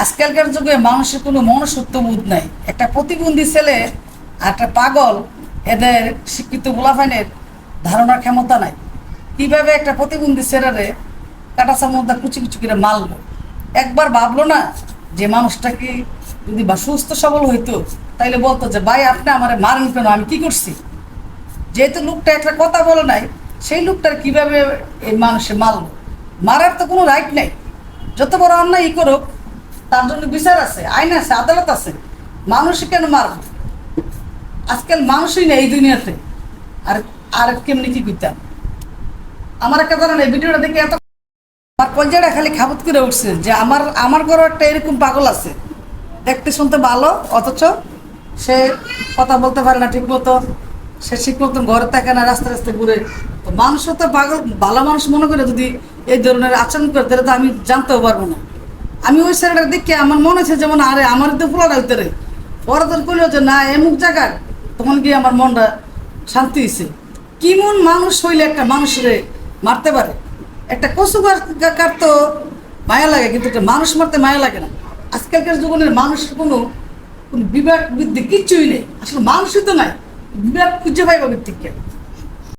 আজকালকার যুগে মানুষের কোনো মনুষ্যত্ব বোধ নাই। একটা প্রতিবন্ধী ছেলে আর একটা পাগল, এদের শিক্ষিত গোলাফাইনের ধারণার ক্ষমতা নাই। কিভাবে একটা প্রতিবন্ধী ছেলেরে কাটাচার মধ্যে কুচি কুচি করে মারলো, একবার ভাবলো না যে মানুষটা কি যদি বা সুস্থ সবল হইতো তাইলে বলতো যে ভাই আপনি আমারে মারেন কেন, আমি কি করছি? যেহেতু লোকটা একটা কথা বলে নাই, সেই লোকটার কিভাবে এই মানুষে মারলো? মারার তো কোনো রাইট নেই। যত বড় অন্যায় ই করুক, তার জন্য বিচার আছে, আইন আছে, আদালত আছে। মানুষই কেন মারবে? আজকাল মানুষই নেই এই দুনিয়াতে। আর আর কেমনি কি করতাম? আমার একটা ধরেন এই ভিডিওটা দেখে এত আমার পর্যায়টা খালি খাবত করে উঠছে যে আমার আমার ঘরে একটা এরকম পাগল আছে, দেখতে শুনতে ভালো, অথচ সে কথা বলতে পারে না ঠিক মতো, সে ঠিক মতন ঘরে থাকে না, রাস্তা রাস্তায় ঘুরে। তো মানুষও তো পাগল, ভালো মানুষ মনে করে যদি এই ধরনের আচরণ করে তাহলে তো আমি জানতেও পারবো না। আমি ওই ছেলেটার দিকে আমার মনে হচ্ছে যেমন আরে আমার তো ফুলাটা ভিতরে পরাতন করলো যে না এমুক জায়গার, তখন গিয়ে আমার মনটা শান্তি হয়েছে। কেমন মানুষ হইলে একটা মানুষরে মারতে পারে? একটা কচু কাটতো মায়া লাগে, কিন্তু একটা মানুষ মারতে মায়া লাগে না। আজকালকার জীবনের মানুষের কোনো বিবেক বুদ্ধি কিচ্ছুই নেই, আসলে মানুষই তো নাই, বিবেক খুঁজে পাইব থেকে।